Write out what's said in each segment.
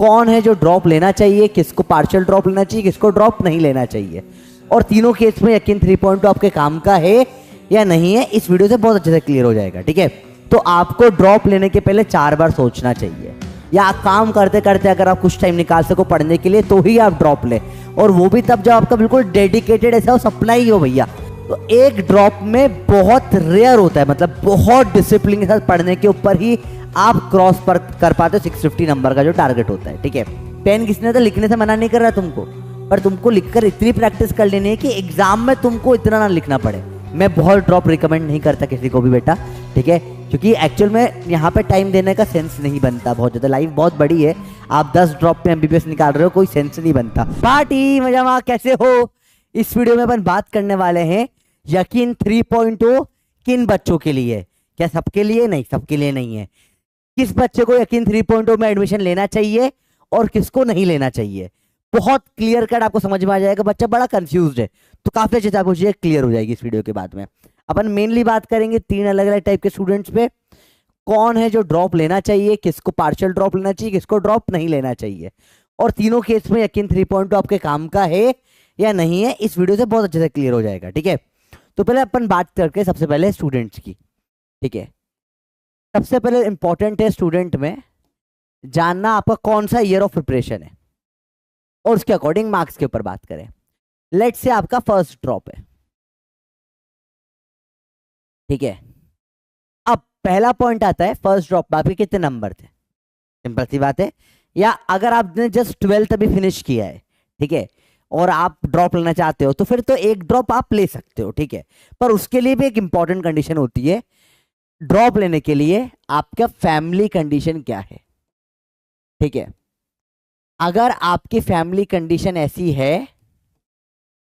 कौन है जो ड्रॉप लेना चाहिए, किसको पार्शियल ड्रॉप लेना चाहिए, किसको ड्रॉप नहीं लेना चाहिए, और तीनों केस में यकीन 3.2 आपके काम का है या नहीं है, इस वीडियो से बहुत अच्छे से क्लियर हो जाएगा। ठीक है, तो आपको ड्रॉप लेने के पहले 4 बार सोचना चाहिए, या काम करते करते अगर आप कुछ टाइम निकाल सको पढ़ने के लिए तो ही आप ड्रॉप ले, और वो भी तब जब आपका बिल्कुल डेडिकेटेड ऐसा हो, सपना ही हो भैया। तो एक ड्रॉप में बहुत रेयर होता है, मतलब बहुत डिसिप्लिन के साथ पढ़ने के ऊपर ही आप क्रॉस पर कर पाते हो 650 नंबर का जो टारगेट होता है। ठीक है, पेन किसने तो लिखने से मना नहीं कर रहा तुमको, पर तुमको लिखकर इतनी प्रैक्टिस कर लेनी है कि एग्जाम में तुमको इतना ना लिखना पड़े। मैं बहुत ड्रॉप रिकमेंड नहीं करता किसी को भी बेटा, ठीक है, क्योंकि एक्चुअल में यहाँ पे टाइम देने का सेंस नहीं बनता बहुत ज़्यादा। लाइफ बहुत बड़ी है, आप 10 ड्रॉप पे एमबीबीएस निकाल रहे हो, कोई सेंस नहीं बनता। पार्टी मजामा कैसे हो? इस वीडियो में अपन बात करने वाले हैं यकीन 3.0 किन बच्चों के लिए। क्या सबके लिए? नहीं, सबके लिए नहीं है। किस बच्चे को यकीन 3.0 में एडमिशन लेना चाहिए और किसको नहीं लेना चाहिए, बहुत क्लियर कट आपको समझ में आ जाएगा। बच्चा बड़ा कंफ्यूज्ड है, तो काफी अच्छे से आपको चीजें क्लियर हो जाएगी इस वीडियो के बाद में। अपन मेनली बात करेंगे 3 अलग अलग टाइप के स्टूडेंट्स पे, कौन है जो ड्रॉप लेना चाहिए, किसको पार्शियल ड्रॉप लेना चाहिए, किसको ड्रॉप नहीं लेना चाहिए, और तीनों केस में यकीन 3.0 आपके काम का है या नहीं है, इस वीडियो से बहुत अच्छे से क्लियर हो जाएगा। ठीक है, तो पहले अपन बात करके सबसे पहले स्टूडेंट्स की। ठीक है, सबसे पहले इंपॉर्टेंट है स्टूडेंट में जानना आपका कौन सा ईयर ऑफ प्रिपरेशन है, और उसके अकॉर्डिंग मार्क्स के ऊपर बात करें। लेट्स से आपका फर्स्ट ड्रॉप है, ठीक है। अब पहला पॉइंट आता है फर्स्ट ड्रॉप में आपके कितने नंबर थे, सिंपल सी बात है। या अगर आपने जस्ट 12th अभी फिनिश किया है, ठीक है, और आप ड्रॉप लेना चाहते हो, तो फिर तो एक ड्रॉप आप ले सकते हो, ठीक है। पर उसके लिए भी एक इंपॉर्टेंट कंडीशन होती है, ड्रॉप लेने के लिए आपका फैमिली कंडीशन क्या है। ठीक है, अगर आपकी फैमिली कंडीशन ऐसी है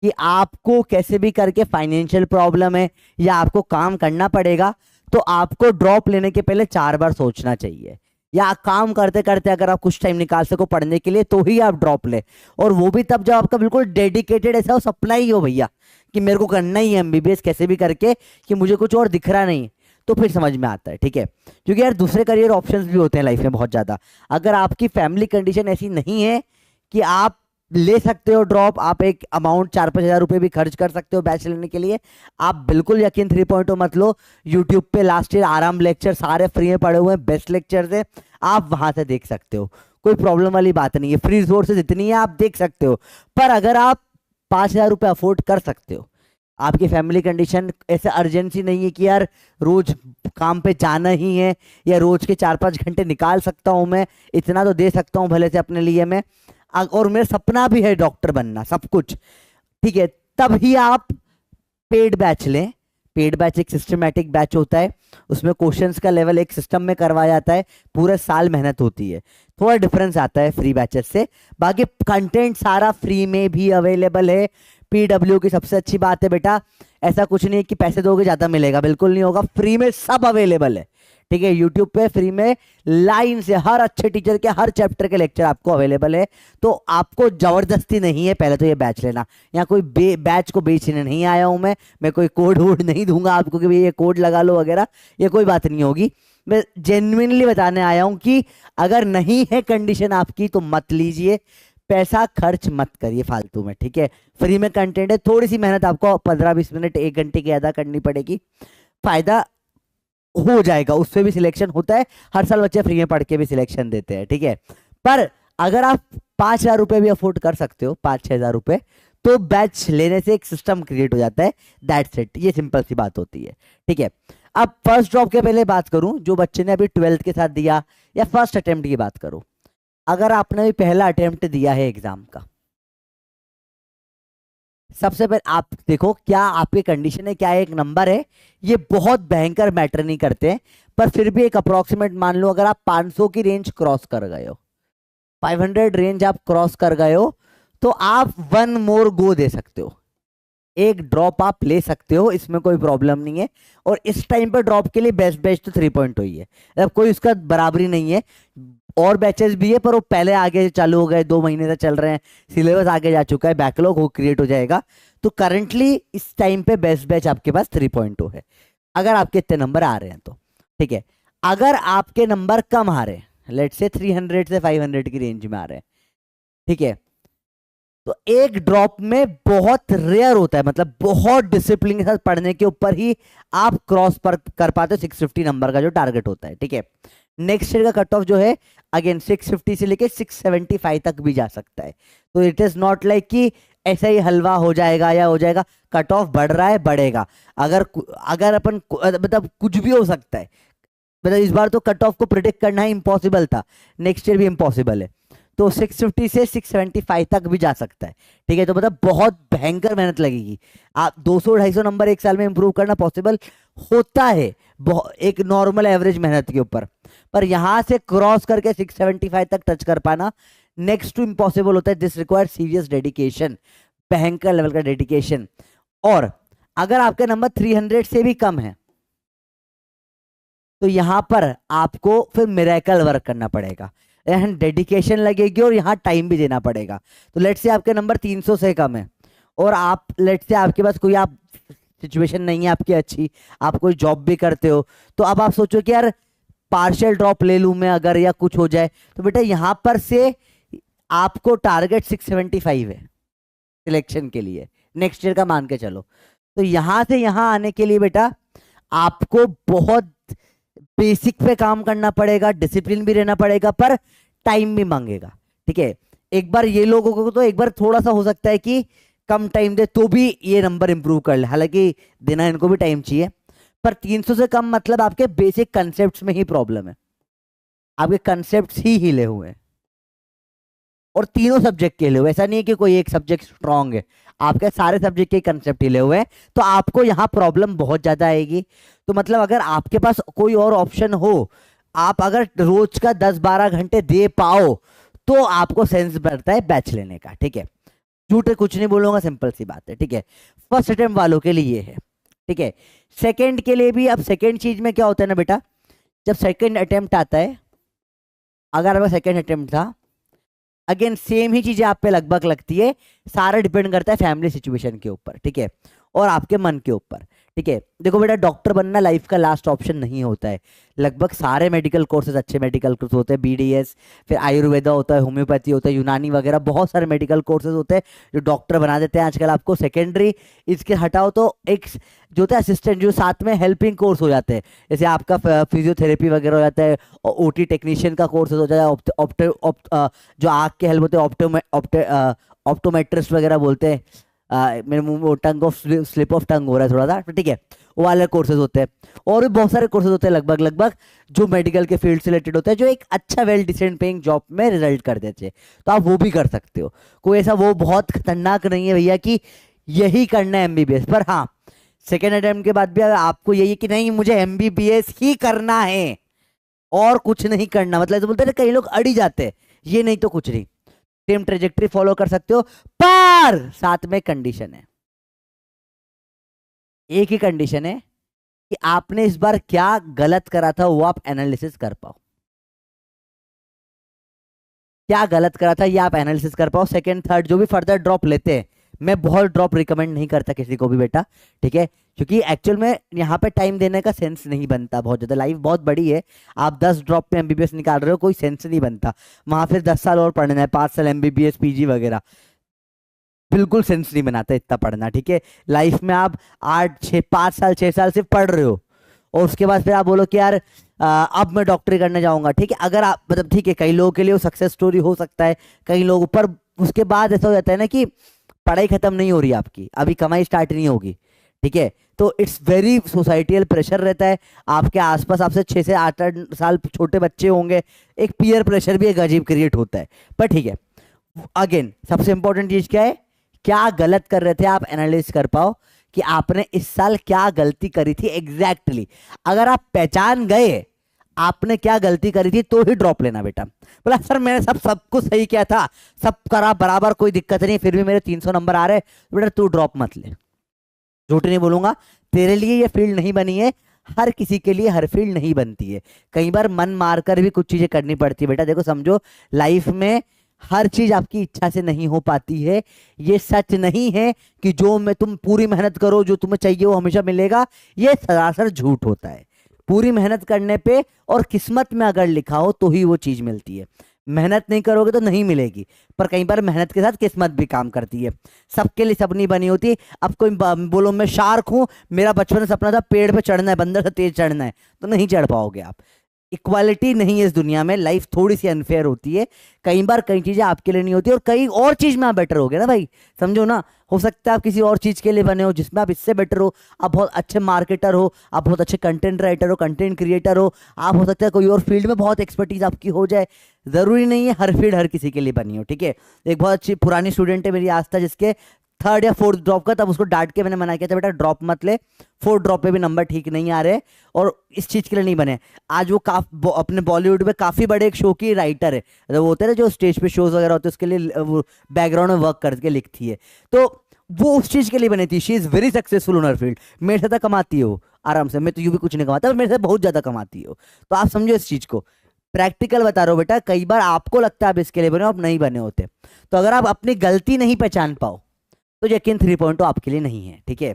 कि आपको कैसे भी करके फाइनेंशियल प्रॉब्लम है या आपको काम करना पड़ेगा, तो आपको ड्रॉप लेने के पहले 4 बार सोचना चाहिए, या काम करते करते अगर आप कुछ टाइम निकाल सको पढ़ने के लिए तो ही आप ड्रॉप ले, और वो भी तब जब आपका बिल्कुल डेडिकेटेड ऐसा हो, सपना ही हो भैया कि मेरे को करना ही है एमबीबीएस कैसे भी करके, कि मुझे कुछ और दिख रहा नहीं, तो फिर समझ में आता है। ठीक है, क्योंकि यार दूसरे करियर ऑप्शंस भी होते हैं लाइफ में बहुत ज़्यादा। अगर आपकी फैमिली कंडीशन ऐसी नहीं है कि आप ले सकते हो ड्रॉप, आप एक अमाउंट 4-5 हज़ार रुपये भी खर्च कर सकते हो बैच लेने के लिए, आप बिल्कुल यकीन 3.0 मत लो। यूट्यूब पे लास्ट ईयर आराम लेक्चर सारे फ्री में पड़े हुए हैं, बेस्ट लेक्चर है, आप वहां से देख सकते हो, कोई प्रॉब्लम वाली बात नहीं है। फ्री रिसोर्सेज इतनी है, आप देख सकते हो। पर अगर आप 5,000 रुपये अफोर्ड कर सकते हो, आपकी फैमिली कंडीशन ऐसे अर्जेंसी नहीं है कि यार रोज काम पे जाना ही है, या रोज के 4-5 घंटे निकाल सकता हूं मैं, इतना तो दे सकता हूं भले से अपने लिए मैं, और मेरा सपना भी है डॉक्टर बनना, सब कुछ, ठीक है, तब ही आप पेड बैच लें। पेड बैच एक सिस्टमैटिक बैच होता है, उसमें क्वेश्चंस का लेवल एक सिस्टम में करवाया जाता है, पूरे साल मेहनत होती है, थोड़ा डिफरेंस आता है फ्री बैचेस से। बाकी कंटेंट सारा फ्री में भी अवेलेबल है। पीडब्ल्यू की सबसे अच्छी बात है बेटा, ऐसा कुछ नहीं है कि पैसे दोगे ज्यादा मिलेगा, बिल्कुल नहीं होगा, फ्री में सब अवेलेबल है। ठीक है, यूट्यूब पे फ्री में लाइन से हर अच्छे टीचर के हर चैप्टर के लेक्चर आपको अवेलेबल है, तो आपको जबरदस्ती नहीं है पहले तो ये बैच लेना। यहाँ कोई बैच को बेचने नहीं आया हूं मैं कोई कोड वोड नहीं दूंगा आपको कि भाई ये कोड लगा लो वगैरह, ये कोई बात नहीं होगी। मैं जेन्युइनली बताने आया हूं कि अगर नहीं है कंडीशन आपकी तो मत लीजिए, पैसा खर्च मत करिए फालतू में। ठीक है, फ्री में कंटेंट है, थोड़ी सी मेहनत आपको 15-20 मिनट 1 घंटे की ज्यादा करनी पड़ेगी, फायदा हो जाएगा, उससे भी सिलेक्शन होता है। हर साल बच्चे फ्री में पढ़ के भी सिलेक्शन देते हैं। ठीक है, पर अगर आप 5,000 रुपये भी अफोर्ड कर सकते हो, 5-6 हज़ार रुपये, तो बैच लेने से एक सिस्टम क्रिएट हो जाता है, दैट्स इट, ये सिंपल सी बात होती है। ठीक है, अब फर्स्ट ड्रॉप के पहले बात करूं, जो बच्चे ने अभी 12th के साथ दिया, या फर्स्ट अटेम्प्ट की बात करूं। अगर आपने भी पहला अटेम्प्ट दिया है एग्जाम का, सबसे पहले आप देखो क्या आपकी कंडीशन है, क्या एक नंबर है, ये बहुत भयंकर मैटर नहीं करते हैं, पर फिर भी एक अप्रोक्सीमेट मान लो, अगर आप 500 की रेंज क्रॉस कर गए हो, 500 रेंज आप क्रॉस कर गए हो, तो आप 1 मोर गो दे सकते हो, एक ड्रॉप आप ले सकते हो, इसमें कोई प्रॉब्लम नहीं है। और इस टाइम पर ड्रॉप के लिए बेस्ट बैच तो 3.0 ही है, अब कोई उसका बराबरी नहीं है। और बैचेस भी है पर वो पहले आगे चालू हो गए, 2 महीने से चल रहे हैं, सिलेबस आगे जा चुका है, बैकलॉग हो क्रिएट हो जाएगा। तो करंटली इस टाइम पे बेस्ट बैच आपके पास 3.0 है, अगर आपके इतने नंबर आ रहे हैं तो। ठीक है, अगर आपके नंबर कम आ रहे हैं, लेट से 300 से 500 की रेंज में आ रहे हैं, ठीक है। तो एक ड्रॉप में बहुत रेयर होता है, मतलब बहुत डिसिप्लिन के साथ पढ़ने के ऊपर ही आप क्रॉस पर कर पाते हो 650 नंबर का जो टारगेट होता है, ठीक है। नेक्स्ट ईयर का कट ऑफ जो है अगेन 650 से लेके 675 तक भी जा सकता है। तो इट इज नॉट लाइक कि ऐसा ही हलवा हो जाएगा या हो जाएगा, कट ऑफ बढ़ रहा है, बढ़ेगा। अगर अगर अपन मतलब कुछ भी हो सकता है, मतलब इस बार तो कट ऑफ को प्रिडिक्ट करना ही इम्पॉसिबल था, नेक्स्ट ईयर भी इम्पॉसिबल है। तो 650 से 675 तक भी जा सकता है, ठीक है। तो मतलब बहुत भयंकर मेहनत लगेगी। आप 200-250 नंबर एक साल में इंप्रूव करना पॉसिबल होता है एक नॉर्मल एवरेज मेहनत के ऊपर, पर यहां से क्रॉस करके 675 तक टच कर पाना नेक्स्ट टू इम्पॉसिबल होता है। दिस रिक्वायर सीरियस डेडिकेशन, भयंकर लेवल का डेडिकेशन। और अगर आपके नंबर 300 से भी कम है तो यहां पर आपको फिर मिरेकल वर्क करना पड़ेगा, यहाँ डेडिकेशन लगेगी और यहाँ टाइम भी देना पड़ेगा। तो लेट्स से आपके नंबर 300 से कम है और आप लेट्स से आपके पास कोई आप सिचुएशन नहीं है आपकी अच्छी, आप कोई जॉब भी करते हो, तो अब आप सोचो कि यार पार्शियल ड्रॉप ले लूं मैं अगर, या कुछ हो जाए, तो बेटा यहां पर से आपको टारगेट 675 है सिलेक्शन के लिए, नेक्स्ट ईयर का मान के चलो। तो यहां से यहां आने के लिए बेटा आपको बहुत बेसिक पे काम करना पड़ेगा, डिसिप्लिन भी रहना पड़ेगा, पर टाइम भी मांगेगा, ठीक है। एक बार ये लोगों को तो एक बार थोड़ा सा हो सकता है कि कम टाइम दे तो भी ये नंबर इंप्रूव कर ले, हालांकि देना इनको भी टाइम चाहिए, पर 300 से कम मतलब आपके बेसिक कंसेप्ट्स में ही प्रॉब्लम है, आपके कंसेप्ट्स ही हिले हुए हैं और तीनों सब्जेक्ट के हिले हुए। ऐसा नहीं है कि कोई एक सब्जेक्ट स्ट्रांग है, आपके सारे सब्जेक्ट के कंसेप्ट हिले हुए हैं, तो आपको यहाँ प्रॉब्लम बहुत ज्यादा आएगी। तो मतलब अगर आपके पास कोई और ऑप्शन हो, आप अगर रोज का 10-12 घंटे दे पाओ तो आपको सेंस बनता है बैच लेने का, ठीक है। झूठ कुछ नहीं बोलूंगा, सिंपल सी बात है, ठीक है। फर्स्ट अटेम्प्ट वालों के लिए ये है, ठीक है। सेकंड के लिए भी, अब सेकंड चीज में क्या होता है ना बेटा, जब सेकंड अटेम्प्ट आता है, अगर आपका सेकंड अटेम्प्ट था, अगेन सेम ही चीजें आप पे लगभग लगती है, सारा डिपेंड करता है फैमिली सिचुएशन के ऊपर, ठीक है, और आपके मन के ऊपर, ठीक है। देखो बेटा, डॉक्टर बनना लाइफ का लास्ट ऑप्शन नहीं होता है, लगभग सारे मेडिकल कोर्सेज अच्छे मेडिकल कोर्स होते हैं, बीडीएस, फिर आयुर्वेदा होता है, होम्योपैथी होता है, यूनानी वगैरह बहुत सारे मेडिकल कोर्सेज होते हैं जो डॉक्टर बना देते हैं आजकल आपको। सेकेंडरी इसके हटाओ तो एक जो होता है असिस्टेंट, जो साथ में हेल्पिंग कोर्स हो जाते हैं, जैसे आपका फिजियोथेरेपी वगैरह हो जाता है, ओटी टेक्नीशियन का कोर्स हो जाता है, जो आँख के हेल्प होते हैं ऑप्टोमेट्रिस्ट वगैरह बोलते हैं, मेरे मुंह में tongue of slip of tongue हो रहा है थोड़ा सा, ठीक है, वो वाले कोर्सेज होते हैं। और भी बहुत सारे कोर्सेज होते हैं लगभग जो मेडिकल के फील्ड से रिलेटेड होते हैं, जो एक अच्छा वेल डिसेंट पेइंग जॉब में रिजल्ट कर देते हैं, तो आप वो भी कर सकते हो। कोई ऐसा वो बहुत खतरनाक नहीं है भैया कि यही करना है एमबीबीएस, पर हाँ सेकेंड अटेम्प्ट के बाद भी अगर आपको यही कि नहीं मुझे एमबीबीएस ही करना है और कुछ नहीं करना, मतलब तो बोलते हैं कई लोग अड़ी जाते हैं, ये नहीं तो कुछ नहीं, सेम ट्रेजेक्टरी फॉलो कर सकते हो, पर साथ में कंडीशन है, एक ही कंडीशन है कि आपने इस बार क्या गलत करा था वो आप एनालिसिस कर पाओ, क्या गलत करा था ये आप एनालिसिस कर पाओ। सेकंड थर्ड जो भी फर्दर ड्रॉप लेते हैं, मैं बहुत ड्रॉप रिकमेंड नहीं करता किसी को भी बेटा, ठीक है, क्योंकि एक्चुअल में यहाँ पे टाइम देने का सेंस नहीं बनता बहुत ज्यादा, लाइफ बहुत बड़ी है, आप 10 ड्रॉप पे एमबीबीएस निकाल रहे हो, कोई सेंस नहीं बनता, वहां फिर 10 साल और पढ़ना है, 5 साल एमबीबीएस पीजी वगैरह, बिल्कुल सेंस नहीं बनाता इतना पढ़ना, ठीक है। लाइफ में आप 5 साल 6 साल सिर्फ पढ़ रहे हो और उसके बाद फिर आप बोलो कि यार अब मैं डॉक्टरी करने जाऊंगा, ठीक है, अगर आप मतलब ठीक है कई लोगों के लिए वो सक्सेस स्टोरी हो सकता है, कई लोग, पर उसके बाद ऐसा हो जाता है ना कि पढ़ाई खत्म नहीं हो रही आपकी, अभी कमाई स्टार्ट नहीं होगी, ठीक है। तो इट्स वेरी सोसाइटियल प्रेशर रहता है, आपके आसपास आपसे 6 से 8 साल छोटे बच्चे होंगे, एक पीयर प्रेशर भी एक अजीब क्रिएट होता है, पर ठीक है। अगेन सबसे इंपॉर्टेंट चीज क्या है, क्या गलत कर रहे थे आप एनालिसिस कर पाओ कि आपने इस साल क्या गलती करी थी एग्जैक्टली। अगर आप पहचान गए आपने क्या गलती करी थी तो ही ड्रॉप लेना बेटा। बोला सर मैंने सब कुछ सही किया था, सब करा बराबर, कोई दिक्कत नहीं, फिर भी मेरे 300 नंबर आ रहे, बेटा तू ड्रॉप मत ले। झूठ नहीं बोलूंगा, तेरे लिए ये फील्ड नहीं बनी है, हर किसी के लिए हर फील्ड नहीं बनती है, कई बार मन मारकर भी कुछ चीजें करनी पड़ती है बेटा। देखो समझो, लाइफ में हर चीज आपकी इच्छा से नहीं हो पाती है, ये सच नहीं है कि जो मैं तुम पूरी मेहनत करो जो तुम्हें चाहिए वो हमेशा मिलेगा, ये सरासर झूठ होता है। पूरी मेहनत करने पे और किस्मत में अगर लिखा हो तो ही वो चीज मिलती है। मेहनत नहीं करोगे तो नहीं मिलेगी, पर कई बार मेहनत के साथ किस्मत भी काम करती है। सबके लिए सब नहीं बनी होती। अब कोई बोलो मैं शार्क हूं, मेरा बचपन से सपना था पेड़ पे चढ़ना है, बंदर से तेज चढ़ना है, तो नहीं चढ़ पाओगे आप। इक्वालिटी नहीं है इस दुनिया में, लाइफ थोड़ी सी अनफेयर होती है। कई बार कई चीजें आपके लिए नहीं होती और कई और चीज में आप बेटर हो गए ना भाई, समझो ना। हो सकता है आप किसी और चीज के लिए बने हो जिसमें आप इससे बेटर हो। आप बहुत अच्छे मार्केटर हो, आप बहुत अच्छे कंटेंट राइटर हो, कंटेंट क्रिएटर हो, आप हो सकता है कोई और फील्ड में बहुत एक्सपर्टीज आपकी हो जाए। जरूरी नहीं है हर फील्ड हर किसी के लिए बनी हो, ठीक है। एक बहुत अच्छी पुरानी स्टूडेंट है मेरी आस्था, जिसके थर्ड या फोर्थ ड्रॉप का, तब उसको डांट के मैंने मना किया था बेटा ड्रॉप मत ले, फोर्थ ड्रॉप पे भी नंबर ठीक नहीं आ रहे और इस चीज के लिए नहीं बने। आज वो अपने बॉलीवुड में काफी बड़े एक शो की राइटर है, वो होते हैं ना जो स्टेज पे शोज वगैरह होते हैं, उसके लिए वो बैकग्राउंड में वर्क करके लिखती है, तो वो उस चीज के लिए बनी थी। She is very successful in her field. मेरे से तो कमाती हो आराम से, मैं तो यूं भी कुछ नहीं कमाता, मेरे से बहुत ज्यादा कमाती हो। तो आप समझो इस चीज को, प्रैक्टिकल बता रहा हूं बेटा। कई बार आपको लगता है आप इसके लिए बने हो, आप नहीं बने होते। तो अगर आप अपनी गलती नहीं पहचान पाओ तो यकीन 3.0 आपके लिए नहीं है, ठीक है।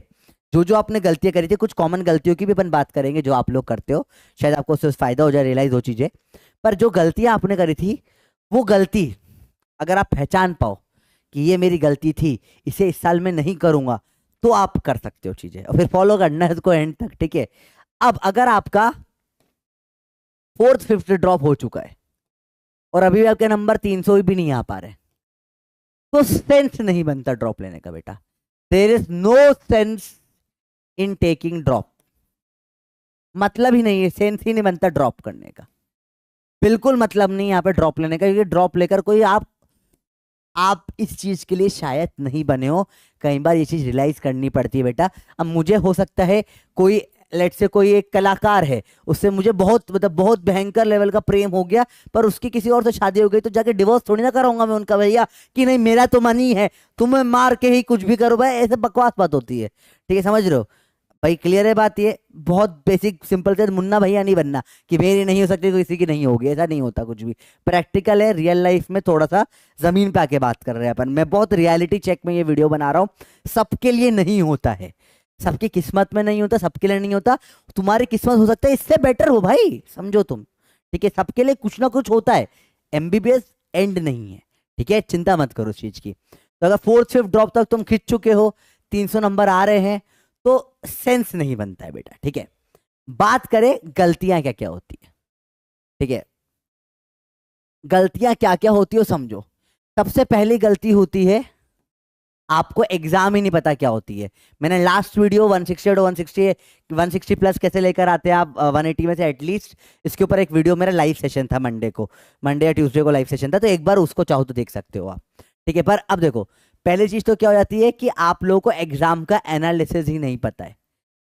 जो जो आपने गलतियां करी थी, कुछ कॉमन गलतियों की भी अपन बात करेंगे जो आप लोग करते हो, शायद आपको उससे फायदा हो जाए, रियलाइज हो चीजें। पर जो गलतियां आपने करी थी, वो गलती अगर आप पहचान पाओ कि ये मेरी गलती थी, इसे इस साल में नहीं करूंगा, तो आप कर सकते हो चीजें और फिर फॉलो करना है उसको एंड तक, ठीक है। अब अगर आपका फोर्थ फिफ्थ ड्रॉप हो चुका है और अभी भी आपके नंबर 300 भी नहीं आ पा रहे, तो सेंस नहीं बनता ड्रॉप लेने का बेटा। There is no sense in taking drop, मतलब ही नहीं है, सेंस ही नहीं बनता ड्रॉप करने का, बिल्कुल मतलब नहीं यहाँ पे ड्रॉप लेने का, क्योंकि ड्रॉप लेकर कोई आप इस चीज के लिए शायद नहीं बने हो। कई बार ये चीज रियलाइज करनी पड़ती है बेटा। अब मुझे हो सकता है कोई लेट से कोई एक कलाकार है, उससे मुझे बहुत मतलब बहुत भयंकर लेवल का प्रेम हो गया, पर उसकी किसी और से शादी हो गई, तो जाके डिवोर्स थोड़ी ना कराऊंगा मैं उनका भैया कि नहीं मेरा तो मन ही है, तुम्हें मार के ही कुछ भी करो भाई, ऐसे बकवास बात होती है, ठीक है, समझ रहे हो भाई। क्लियर है बात, ये बहुत बेसिक सिंपल से मुन्ना भैया नहीं बनना कि मेरी नहीं हो सकती तो किसी की नहीं होगी, ऐसा नहीं होता कुछ भी। प्रैक्टिकल है, रियल लाइफ में थोड़ा सा जमीन पे आके बात कर रहे हैं अपन। मैं बहुत रियलिटी चेक में ये वीडियो बना रहा हूँ। सबके लिए नहीं होता है, सबकी किस्मत में नहीं होता, सबके लिए नहीं होता। तुम्हारी किस्मत हो सकता है इससे बेटर हो भाई, समझो तुम, ठीक है। सबके लिए कुछ ना कुछ होता है, एमबीबीएस एंड नहीं है, ठीक है, चिंता मत करो उस चीज की। तो अगर फोर्थ फिफ्थ ड्रॉप तक तुम खिंच चुके हो, 300 नंबर आ रहे हैं, तो सेंस नहीं बनता है बेटा, ठीक है। बात करें गलतियां क्या क्या होती है, ठीक है। गलतियां क्या क्या होती है समझो। सबसे पहली गलती होती है आपको एग्जाम ही नहीं पता क्या होती है। मैंने लास्ट वीडियो 160 और 160 प्लस कैसे लेकर आते हैं आप 180 में से एटलीस्ट, इसके ऊपर एक वीडियो मेरा लाइव सेशन था मंडे या ट्यूसडे को लाइव सेशन था, तो एक बार उसको चाहो तो देख सकते हो आप, ठीक है। पर अब देखो, पहली चीज तो क्या हो जाती है कि आप लोगों को एग्जाम का एनालिसिस ही नहीं पता है।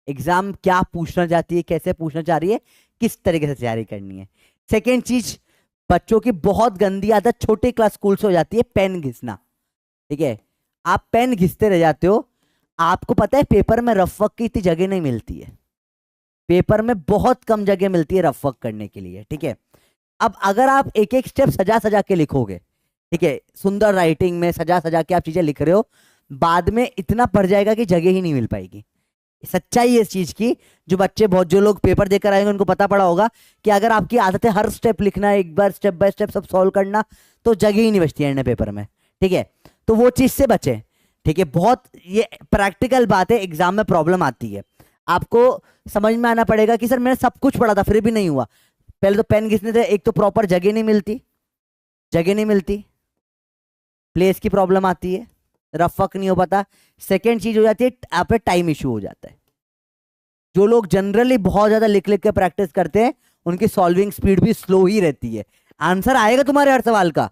एग्जाम क्या पूछना चाहती है, कैसे पूछना चाह रही है, किस तरीके से तैयारी करनी है। सेकेंड चीज, बच्चों की बहुत गंदी आदत छोटे क्लास स्कूल से हो जाती है, पेन घिसना, ठीक है। आप पेन घिसते रह जाते हो। आपको पता है पेपर में रफ वर्क की इतनी जगह नहीं मिलती है, पेपर में बहुत कम जगह मिलती है रफ वर्क करने के लिए, ठीक है। अब अगर आप एक एक स्टेप सजा सजा के लिखोगे, ठीक है, सुंदर राइटिंग में सजा सजा के आप चीजें लिख रहे हो, बाद में इतना पड़ जाएगा कि जगह ही नहीं मिल पाएगी। सच्चाई है इस चीज की। जो लोग पेपर देकर आएंगे उनको पता पड़ा होगा कि अगर आपकी आदत है हर स्टेप लिखना, एक बार स्टेप बाय स्टेप सब सॉल्व करना, तो जगह ही नहीं बचती है पेपर में, ठीक है। तो वो चीज से बचे, ठीक है। बहुत ये प्रैक्टिकल बात है, एग्जाम में प्रॉब्लम आती है, आपको समझ में आना पड़ेगा कि सर मैंने सब कुछ पढ़ा था फिर भी नहीं हुआ। पहले तो पेन घिसने से एक तो प्रॉपर जगह नहीं मिलती, प्लेस की प्रॉब्लम आती है, रफ वर्क नहीं हो पाता। सेकेंड चीज हो जाती है आप पे टाइम इश्यू हो जाता है। जो लोग जनरली बहुत ज्यादा लिख लिख के प्रैक्टिस करते हैं उनकी सॉल्विंग स्पीड भी स्लो ही रहती है। आंसर आएगा तुम्हारे हर सवाल का,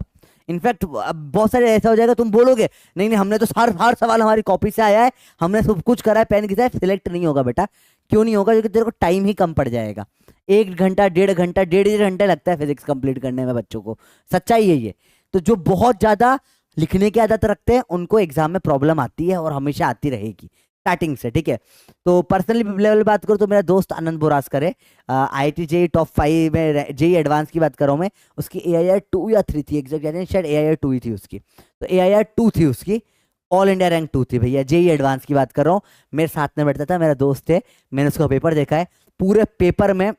इनफैक्ट बहुत सारे ऐसा हो जाएगा तुम बोलोगे नहीं नहीं हमने तो हर सवाल हमारी कॉपी से आया है, हमने सब कुछ करा है, पेन घिसा है, सिलेक्ट नहीं होगा बेटा। क्यों नहीं होगा? क्योंकि तेरे को टाइम ही कम पड़ जाएगा। 1 घंटा 1.5 घंटा 1.5 घंटे लगता है फिजिक्स कंप्लीट करने में बच्चों को, सच्चाई है ये। तो जो बहुत ज्यादा लिखने की आदत रखते हैं उनको एग्जाम में प्रॉब्लम आती है और हमेशा आती रहेगी स्टार्टिंग से, ठीक है। तो पर्सनली लेवल बात करूँ तो मेरा दोस्त आनंद बोरासकर है, IIT JEE टॉप 5 में, JEE एडवांस की बात कर रहा हूँ मैं, उसकी AIR 2 या 3 थी एग्जैक्ट यानी, शायद AIR 2 ही थी उसकी, तो AIR 2 थी उसकी, ऑल इंडिया रैंक 2 थी भैया। JEE एडवांस की बात कर रहा हूँ, मेरे साथ में बैठता था, मेरा दोस्त है, मैंने उसका पेपर देखा है, पूरे पेपर में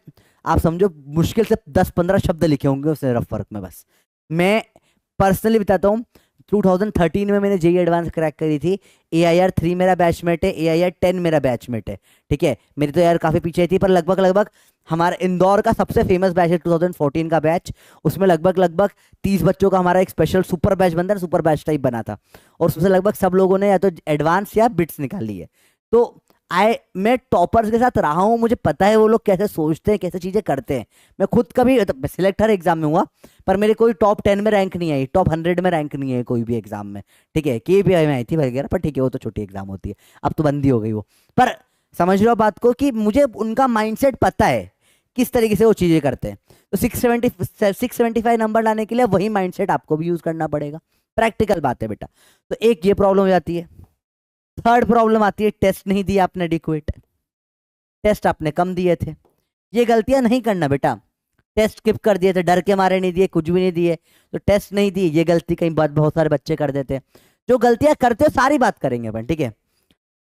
आप समझो मुश्किल से 10-15 शब्द लिखे होंगे उसने रफ वर्क में बस। मैं पर्सनली बताता हूँ, 2013 में मैंने जेईई एडवांस क्रैक करी थी। AIR 3 मेरा बैचमेट है, AIR 10 मेरा बैचमेट है, ठीक है। मेरी तो यार काफी पीछे थी, पर लगभग लगभग हमारा इंदौर का सबसे फेमस बैच है 2014 का बैच। उसमें लगभग लगभग 30 बच्चों का हमारा एक स्पेशल सुपर बैच बनता है, सुपर बैच टाइप बना था, और उसमें लगभग सब लोगों ने या तो एडवांस या बिट्स निकाली है। तो मैं टॉपर्स के साथ रहा हूँ, मुझे पता है वो लोग कैसे सोचते हैं, कैसे चीजें करते हैं। मैं खुद कभी सिलेक्ट हर एग्जाम में हुआ, पर मेरे कोई टॉप 10 में रैंक नहीं आई, टॉप 100 में रैंक नहीं आई कोई भी एग्जाम में, ठीक है। KPI में आई थी वगैरह, पर ठीक है वो तो छोटी एग्जाम होती है, अब तो बंदी हो गई वो। पर समझ लो बात को कि मुझे उनका माइंडसेट पता है किस तरीके से वो चीजें करते हैं। तो 675 नंबर लाने के लिए वही माइंडसेट आपको भी यूज करना पड़ेगा, प्रैक्टिकल बात है बेटा। तो एक ये प्रॉब्लम हो जाती है। थर्ड प्रॉब्लम आती है, टेस्ट नहीं दिया आपने एडिक्वेट, टेस्ट आपने कम दिए थे। ये गलतियां नहीं करना बेटा, टेस्ट स्किप कर दिए थे, डर के मारे नहीं दिए, कुछ भी नहीं दिए, तो टेस्ट नहीं दिए, ये गलती कहीं बात बहुत सारे बच्चे कर देते हैं। जो गलतियां करते हो सारी बात करेंगे अपन, ठीक है।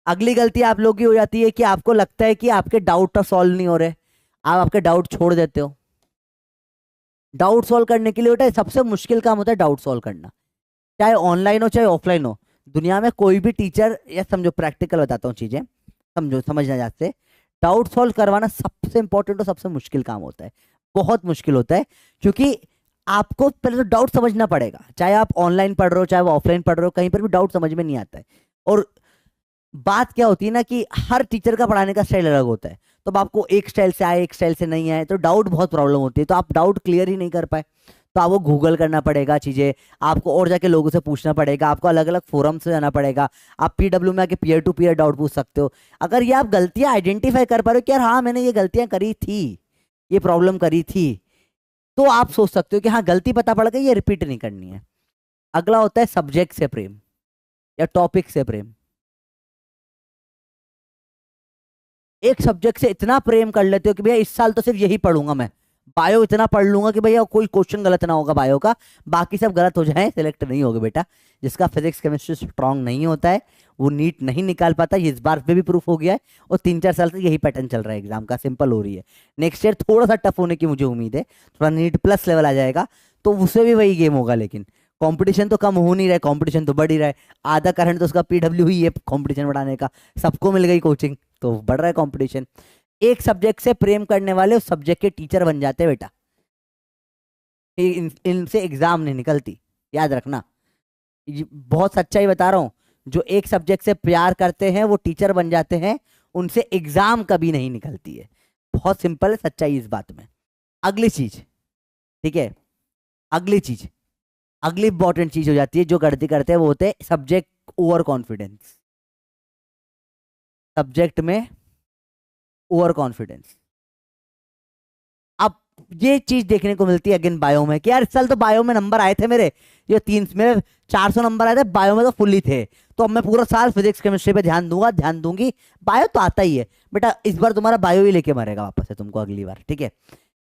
अगली गलती आप लोग की हो जाती है कि आपको लगता है कि आपके डाउट सॉल्व नहीं हो रहे, आप आपके डाउट छोड़ देते हो। डाउट सॉल्व करने के लिए बेटा सबसे मुश्किल काम होता है डाउट सॉल्व करना, चाहे ऑनलाइन हो चाहे ऑफलाइन हो। दुनिया में कोई भी टीचर, या समझो प्रैक्टिकल बताता हूँ चीजें, समझो समझना जाते, डाउट सॉल्व करवाना सबसे इंपॉर्टेंट और सबसे मुश्किल काम होता है, बहुत मुश्किल होता है। क्योंकि आपको पहले तो डाउट समझना पड़ेगा, चाहे आप ऑनलाइन पढ़ रहे हो चाहे वो ऑफलाइन पढ़ रहे हो, कहीं पर भी डाउट समझ में नहीं आता है। और बात क्या होती है ना कि हर टीचर का पढ़ाने का स्टाइल अलग होता है, तो अब आपको एक स्टाइल से आए एक स्टाइल से नहीं आए, तो डाउट बहुत प्रॉब्लम होती है। तो आप डाउट क्लियर ही नहीं कर पाए, तो आपको गूगल करना पड़ेगा चीजें, आपको और जाके लोगों से पूछना पड़ेगा, आपको अलग अलग फोरम से जाना पड़ेगा। आप PW में आके पीयर टू पीयर डाउट पूछ सकते हो। अगर ये आप गलतियां आइडेंटिफाई कर पा रहे हो कि यार हाँ मैंने ये गलतियां करी थी, ये प्रॉब्लम करी थी, तो आप सोच सकते हो कि हाँ गलती पता पड़ गई, ये रिपीट नहीं करनी है। अगला होता है सब्जेक्ट से प्रेम या टॉपिक से प्रेम। एक सब्जेक्ट से इतना प्रेम कर लेते हो कि भैया इस साल तो सिर्फ यही पढ़ूंगा मैं, बायो इतना पढ़ लूंगा कि भैया कोई क्वेश्चन गलत ना होगा बायो का, बाकी सब गलत हो जाए सिलेक्ट नहीं होगा बेटा। जिसका फिजिक्स केमिस्ट्री स्ट्रांग नहीं होता है वो नीट नहीं निकाल पाता, ये इस बार पे भी प्रूफ हो गया है, और 3-4 साल से यही पैटर्न चल रहा है एग्जाम का, सिंपल हो रही है। नेक्स्ट ईयर थोड़ा सा टफ होने की मुझे उम्मीद है, थोड़ा नीट प्लस लेवल आ जाएगा तो उससे भी वही गेम होगा, लेकिन कंपटीशन तो कम हो नहीं रहा है, कंपटीशन तो बढ़ ही रहा है। आधा करंट तो उसका PW ही है कंपटीशन बढ़ाने का, सबको मिल गई कोचिंग तो बढ़ रहा है कंपटीशन। एक सब्जेक्ट से प्रेम करने वाले उस सब्जेक्ट के टीचर बन जाते हैं बेटा, इनसे एग्जाम नहीं निकलती, याद रखना। बहुत सच्चाई बता रहा हूं, जो एक सब्जेक्ट से प्यार करते हैं वो टीचर बन जाते हैं, उनसे एग्जाम कभी नहीं निकलती है। बहुत सिंपल है सच्चाई इस बात में। अगली चीज, ठीक है, अगली इंपॉर्टेंट चीज हो जाती है जो गलती करते हैं वो होते हैं सब्जेक्ट ओवर कॉन्फिडेंस। सब्जेक्ट में ओवर कॉन्फिडेंस, अब ये चीज देखने को मिलती है अगेन बायो में कि यार इस साल तो बायो में नंबर आए थे मेरे, मेरे 400 नंबर आए थे बायो में, तो फुल ही थे, तो अब मैं पूरा साल फिजिक्स केमिस्ट्री पे ध्यान दूंगा, ध्यान दूंगी, बायो तो आता ही है। बेटा इस बार तुम्हारा बायो ही लेके मरेगा वापस से तुमको अगली बार, ठीक है।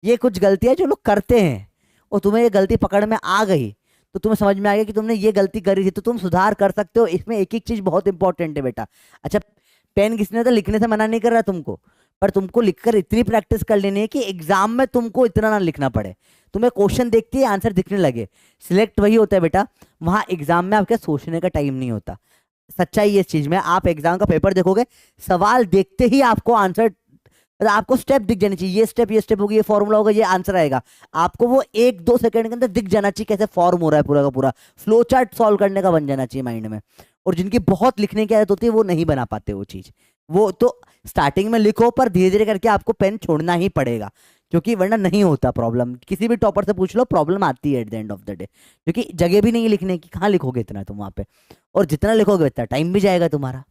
ये कुछ गलतियां जो लोग करते हैं, और तुम्हें ये गलती पकड़ में आ गई तो तुम्हें समझ में आ गया कि तुमने ये गलती करी थी, तो तुम सुधार कर सकते हो। इसमें एक एक चीज बहुत इंपॉर्टेंट है बेटा। अच्छा, पेन किसने तो लिखने से मना नहीं कर रहा तुमको, पर तुमको लिखकर इतनी प्रैक्टिस कर लेनी है कि एग्जाम में तुमको इतना ना लिखना पड़े, तुम्हें क्वेश्चन देखते ही आंसर दिखने लगे। सिलेक्ट वही होता है बेटा, वहां एग्जाम में आपके सोचने का टाइम नहीं होता। सच्चाई है इस चीज में, आप एग्जाम का पेपर देखोगे, सवाल देखते ही आपको आंसर, आपको स्टेप दिख जानी चाहिए, ये स्टेप होगी, ये फॉर्मूला होगा, ये आंसर आएगा, आपको वो 1-2 सेकंड के अंदर दिख जाना चाहिए कैसे फॉर्म हो रहा है, पूरा का पूरा फ्लो चार्ट सॉल्व करने का बन जाना चाहिए माइंड में। और जिनकी बहुत लिखने की आदत होती है वो नहीं बना पाते वो चीज। वो तो स्टार्टिंग में लिखो, पर धीरे धीरे करके आपको पेन छोड़ना ही पड़ेगा, क्योंकि वरना नहीं होता प्रॉब्लम। किसी भी टॉपर से पूछ लो, प्रॉब्लम आती है at the end of the day, क्योंकि जगह भी नहीं है लिखने की, कहाँ लिखोगे इतना तुम वहां पे, और जितना लिखोगे उतना टाइम भी जाएगा तुम्हारा।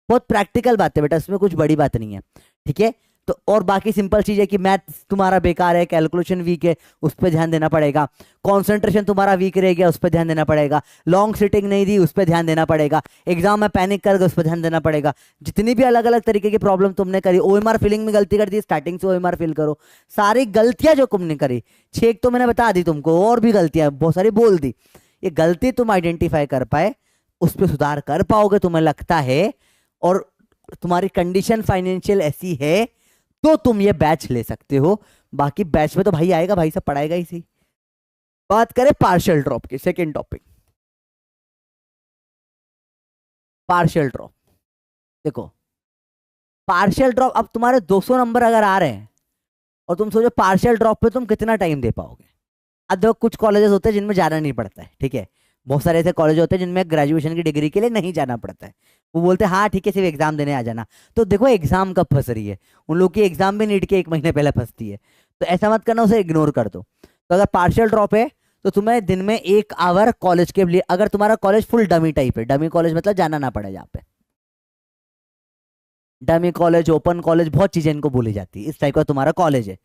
बहुत प्रैक्टिकल बात है बेटा, इसमें कुछ बड़ी बात नहीं है, ठीक है। तो और बाकी सिंपल चीज है कि मैथ तुम्हारा बेकार है, कैलकुलेशन वीक है, उस पर ध्यान देना पड़ेगा, कंसंट्रेशन तुम्हारा वीक रह गया, उस पर ध्यान देना पड़ेगा, लॉन्ग सिटिंग नहीं दी, उस पर ध्यान देना पड़ेगा, एग्जाम में पैनिक कर गए, उस पर ध्यान देना पड़ेगा। जितनी भी अलग अलग तरीके की प्रॉब्लम तुमने करी, OMR फिलिंग में गलती कर दी, स्टार्टिंग से OMR फिल करो। सारी गलतियां जो तुमने करी, 6 तो मैंने बता दी तुमको, और भी गलतियां बहुत सारी बोल दी, ये गलती तुम आइडेंटिफाई कर पाए, उस पर सुधार कर पाओगे तुम्हें लगता है, और तुम्हारी कंडीशन फाइनेंशियल ऐसी है तो तुम ये बैच ले सकते हो। बाकी बैच में तो भाई आएगा, भाई सब पढ़ाएगा ही सही। बात करें पार्शियल ड्रॉप की, सेकेंड टॉपिक पार्शियल ड्रॉप। देखो पार्शियल ड्रॉप, अब तुम्हारे 200 नंबर अगर आ रहे हैं और तुम सोचो पार्शियल ड्रॉप पे तुम कितना टाइम दे पाओगे। अब देखो कुछ कॉलेजेस होते हैं जिनमें जाना नहीं पड़ता है, ठीक है। बहुत सारे ऐसे कॉलेज होते हैं जिनमें ग्रेजुएशन की डिग्री के लिए नहीं जाना पड़ता है। वो बोलते हैं हाँ ठीक है सिर्फ एग्जाम देने आ जाना। तो देखो एग्जाम कब फंस रही है, उन लोग की एग्जाम भी नीट के 1 महीने पहले फंसती है। तो ऐसा मत करना, उसे इग्नोर कर दो। तो अगर पार्शियल ड्रॉप है तो तुम्हें दिन में 1 आवर कॉलेज के लिए, अगर तुम्हारा कॉलेज फुल डमी टाइप है, डमी कॉलेज मतलब जाना ना पड़े जहाँ पे, डमी कॉलेज, ओपन कॉलेज, बहुत चीजें इनको बोली जाती है, इस टाइप का तुम्हारा कॉलेज है,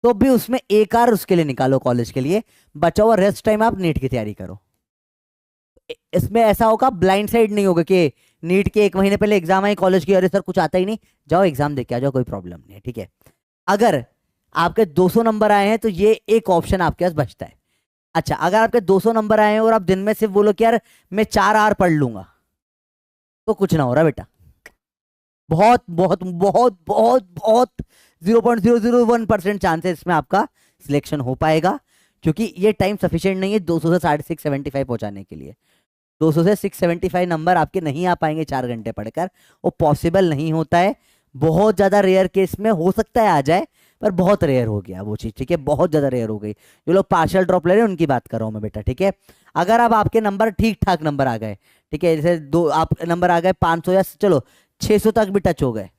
तो भी उसमें 1 आवर उसके लिए निकालो कॉलेज के लिए, बचा हुआ रेस्ट टाइम आप नीट की तैयारी करो। इसमें ऐसा होगा ब्लाइंड साइड नहीं होगा कि नीट के 1 महीने पहले एग्जाम आई कॉलेज की, अरे सर कुछ आता ही नहीं, जाओ एग्जाम दे के आ जाओ, कोई प्रॉब्लम नहीं है, ठीक है। अगर आपके 200 नंबर आए हैं तो ये एक ऑप्शन आपके पास बचता है। अच्छा अगर आपके 200 नंबर आए हैं और आप दिन में सिर्फ बोलो कि यार मैं 4 आवर पढ़ लूंगा, तो कुछ ना हो रहा बेटा। बहुत बहुत बहुत बहुत बहुत 0.001% चांस है इसमें आपका सिलेक्शन हो पाएगा, क्योंकि ये टाइम सफिशिएंट नहीं है 200 से 675 पहुंचाने के लिए। 200 से 675 नंबर आपके नहीं आ पाएंगे 4 घंटे पढ़कर, वो पॉसिबल नहीं होता है। बहुत ज्यादा रेयर केस में हो सकता है आ जाए, पर बहुत रेयर हो गया वो चीज, ठीक है, बहुत ज्यादा रेयर हो गई। जो लोग पार्शियल ड्रॉप ले रहे हैं उनकी बात कर रहा हूं मैं बेटा, ठीक है। अगर अब आपके नंबर ठीक ठाक नंबर आ गए, ठीक है, जैसे दो आप नंबर आ गए 500 या चलो 600 तक भी टच हो गए,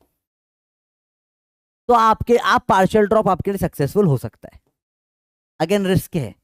तो आप पार्शियल ड्रॉप आपके लिए सक्सेसफुल हो सकता है। अगेन रिस्क है,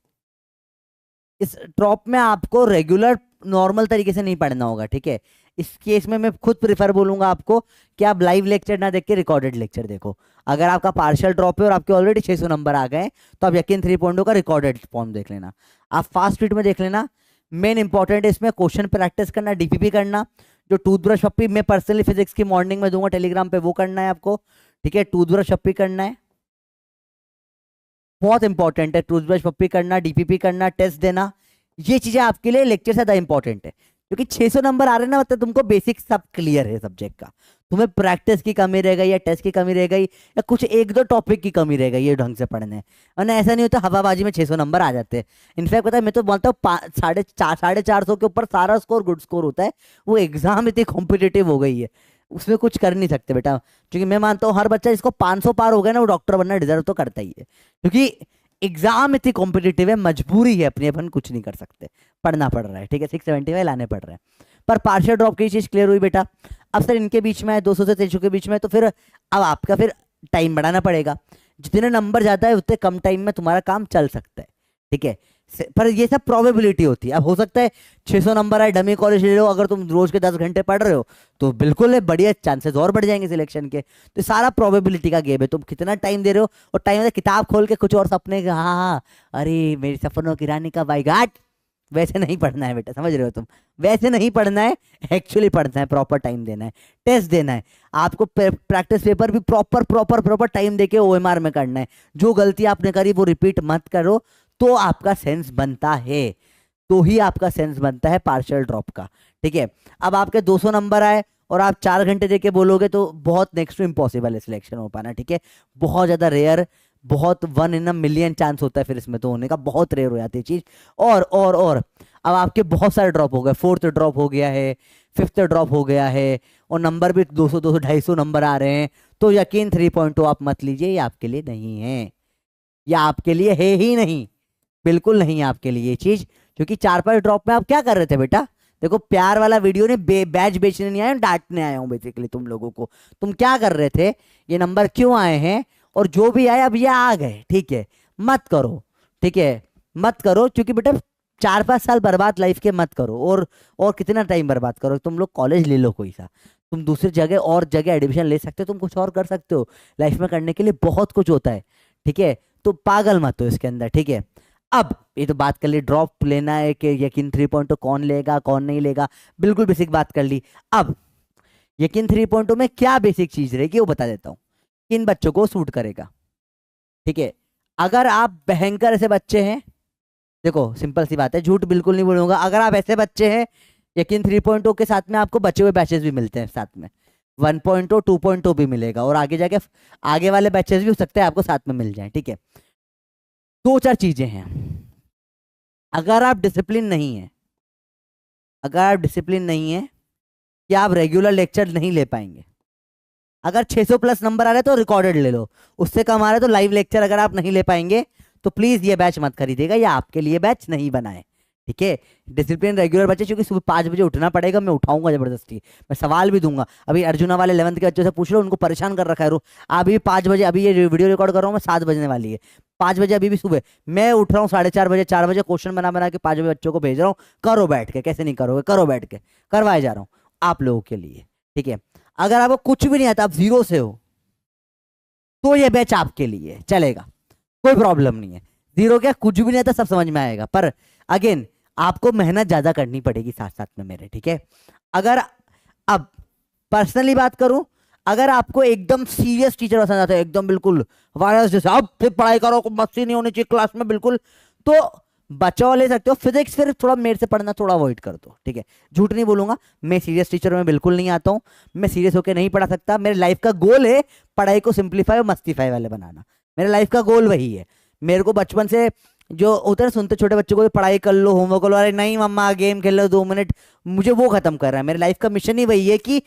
इस ड्रॉप में आपको रेगुलर नॉर्मल तरीके से नहीं पढ़ना होगा, ठीक है। इस केस में मैं खुद प्रिफर बोलूंगा आपको कि आप लाइव लेक्चर ना देख के रिकॉर्डेड लेक्चर देखो। अगर आपका पार्शियल ड्रॉप है और आपके ऑलरेडी 600 नंबर आ गए तो आप यकीन 3.0 का रिकॉर्डेड फॉर्म देख लेना, आप फास्ट स्पीड में देख लेना। मेन इंपॉर्टेंट है इसमें क्वेश्चन प्रैक्टिस करना, डीपीपी करना। जो टूथब्रश पप्पी मैं पर्सनली फिजिक्स की मॉर्निंग में दूंगा टेलीग्राम पे, वो करना है आपको, ठीक है। टूथब्रश पप्पी करना है, बहुत इंपॉर्टेंट है। टूथब्रश पप्पी करना, डीपीपी करना, टेस्ट देना, ये चीजें आपके लिए लेक्चर से ज्यादा इंपॉर्टेंट है, क्योंकि 600 नंबर आ रहे हैं ना, मतलब तुमको बेसिक सब क्लियर है सब्जेक्ट का। तुम्हें प्रैक्टिस की कमी रह गई या टेस्ट की कमी रह गई या कुछ 1-2 टॉपिक की कमी रह गई ये ढंग से पढ़ने, वरना ऐसा नहीं होता हवाबाजी में 600 नंबर आ जाते हैं। इनफैक्ट पता है मैं तो बोलता हूँ 450 के ऊपर सारा स्कोर गुड स्कोर होता है। वो एग्जाम इतनी कॉम्पिटेटिव हो गई है, उसमें कुछ कर नहीं सकते बेटा। क्योंकि मैं मानता हूँ हर बच्चा जिसको 500 पार हो गया ना वो डॉक्टर बनना डिजर्व तो करता ही है, क्योंकि एग्जाम इतनी कॉम्पिटेटिव है, मजबूरी है अपनी, अपन कुछ नहीं कर सकते, पढ़ना पड़ रहा है, ठीक है। 675 लाने पड़ रहे हैं। पर पार्शियल ड्रॉप की चीज क्लियर हुई बेटा। अब सर इनके बीच में है 200 से 300 के बीच में, तो फिर अब आपका फिर टाइम बढ़ाना पड़ेगा। जितने नंबर ज्यादा है उतने कम टाइम में तुम्हारा काम चल सकता है, ठीक है। पर ये सब प्रोबेबिलिटी होती है। अब हो सकता है 600 नंबर है, डमी कॉलेज ले लो, अगर तुम रोज के 10 घंटे पढ़ रहे हो तो बिल्कुल है, बढ़िया चांसेस और बढ़ जाएंगे सिलेक्शन के। तो सारा प्रोबेबिलिटी का गेम है, तुम कितना टाइम दे रहे हो। और टाइम में किताब खोल के कुछ और सपने, हाँ हाँ अरे मेरी सपनों की रानी का बाईघाट, वैसे नहीं पढ़ना है बेटा, समझ रहे हो तुम, वैसे नहीं पढ़ना है। एक्चुअली पढ़ना है, प्रॉपर टाइम देना है, टेस्ट देना है आपको, प्रैक्टिस पेपर भी प्रॉपर प्रॉपर प्रॉपर टाइम देके ओएमआर में करना है। जो गलती आपने करी वो रिपीट मत करो, तो आपका सेंस बनता है, तो ही आपका सेंस बनता है पार्शियल ड्रॉप का, ठीक है। अब आपके 200 नंबर आए और आप 4 घंटे देके बोलोगे तो बहुत नेक्स्ट टू इम्पॉसिबल है सिलेक्शन हो पाना, ठीक है। बहुत ज्यादा रेयर, बहुत 1 in a million चांस होता है फिर इसमें तो होने का, बहुत रेयर हो जाती है चीज। और अब आपके बहुत सारे ड्रॉप हो गए, 4th ड्रॉप हो गया है, 5th ड्रॉप हो गया है, और नंबर भी 200 200 250 नंबर आ रहे हैं, तो यकीन 3.2 आप मत लीजिए, ये आपके लिए नहीं है, या आपके लिए है ही नहीं, बिल्कुल नहीं है आपके लिए ये चीज। क्योंकि 4-5 ड्रॉप में आप क्या कर रहे थे बेटा, देखो प्यार वाला वीडियो ने बैच बेचने नहीं आया, डांटने आया हूं बेसिकली तुम लोगों को। तुम क्या कर रहे थे, ये नंबर क्यों आए हैं, और जो भी आए अब ये आ गए, ठीक है, मत करो, ठीक है, मत करो। क्योंकि बेटा 4-5 साल बर्बाद लाइफ के मत करो, और कितना टाइम बर्बाद करो। तुम लोग कॉलेज ले लो कोई सा, तुम दूसरी जगह और जगह एडमिशन ले सकते हो, तुम कुछ और कर सकते हो लाइफ में, करने के लिए बहुत कुछ होता है, ठीक है। तो पागल मत हो इसके अंदर, ठीक है। अब ये तो बात कर ली ड्रॉप लेना है कि यकीन 3.2 कौन लेगा कौन नहीं लेगा, बिल्कुल बेसिक बात कर ली। अब यकीन 3.2 में क्या बेसिक चीज रहेगी वो बता देता हूँ, किन बच्चों को सूट करेगा, ठीक है। अगर आप भयंकर ऐसे बच्चे हैं, देखो सिंपल सी बात है, झूठ बिल्कुल नहीं बोलूंगा, अगर आप ऐसे बच्चे हैं, यकीन 3.0 के साथ में आपको बचे हुए बैचेस भी मिलते हैं साथ में, 1.0 2.0 भी मिलेगा, और आगे जाके आगे वाले बैचेस भी हो सकते हैं आपको साथ में मिल जाए। ठीक है, दो चार चीजें हैं। अगर आप डिसिप्लिन नहीं है, अगर आप डिसिप्लिन नहीं है कि आप रेगुलर लेक्चर नहीं ले पाएंगे। अगर 600 प्लस नंबर आ रहे तो रिकॉर्डेड ले लो, उससे कम आ रहे तो लाइव लेक्चर अगर आप नहीं ले पाएंगे तो प्लीज ये बैच मत खरीदेगा, या आपके लिए बैच नहीं बनाए। ठीक है, डिसिप्लिन रेगुलर बच्चे, क्योंकि सुबह 5 बजे उठना पड़ेगा, मैं उठाऊंगा जबरदस्ती, मैं सवाल भी दूंगा। अभी अर्जुना वाले 11th के बच्चों से पूछ लो, उनको परेशान कर रखा है। अभी 5 बजे, अभी ये वीडियो रिकॉर्ड कर रहा हूँ मैं, 7 बजने वाली है, 5 बजे अभी भी सुबह मैं उठ रहा हूँ, 4:30 बजे 4 बजे क्वेश्चन बना बना के 5 बजे बच्चों को भेज रहा हूँ, करो बैठ के, कैसे नहीं करोगे, करो बैठ के, करवाए जा रहा हूँ आप लोगों के लिए। ठीक है, अगर आपको कुछ भी नहीं आता, आप जीरो से हो, तो ये बैच आपके लिए चलेगा, कोई प्रॉब्लम नहीं है। जीरो क्या, कुछ भी नहीं आता, सब समझ में आएगा, पर अगेन आपको मेहनत ज्यादा करनी पड़ेगी साथ साथ में मेरे। ठीक है, अगर अब पर्सनली बात करूं, अगर आपको एकदम सीरियस टीचर पसंद आता है, एकदम बिल्कुल वायरस जैसे, अब फिर पढ़ाई करो, मस्ती नहीं होनी चाहिए क्लास में बिल्कुल, तो बचाव ले सकते हो। फिजिक्स फिर थोड़ा मेरे से पढ़ना थोड़ा अवॉइड कर दो। ठीक है, झूठ नहीं बोलूंगा, मैं सीरियस टीचर में बिल्कुल नहीं आता हूं, मैं सीरियस होकर नहीं पढ़ा सकता। मेरे लाइफ का गोल है पढ़ाई को सिंप्लीफाई और मस्तीफाई वाले बनाना, मेरे लाइफ का गोल वही है। मेरे को बचपन से जो होता है सुनते छोटे बच्चों को, पढ़ाई कर लो, होमवर्क कर लो, अरे नहीं मम्मा गेम खेल लो 2 मिनट, मुझे वो खत्म कर रहा है। मेरे लाइफ का मिशन ही वही है कि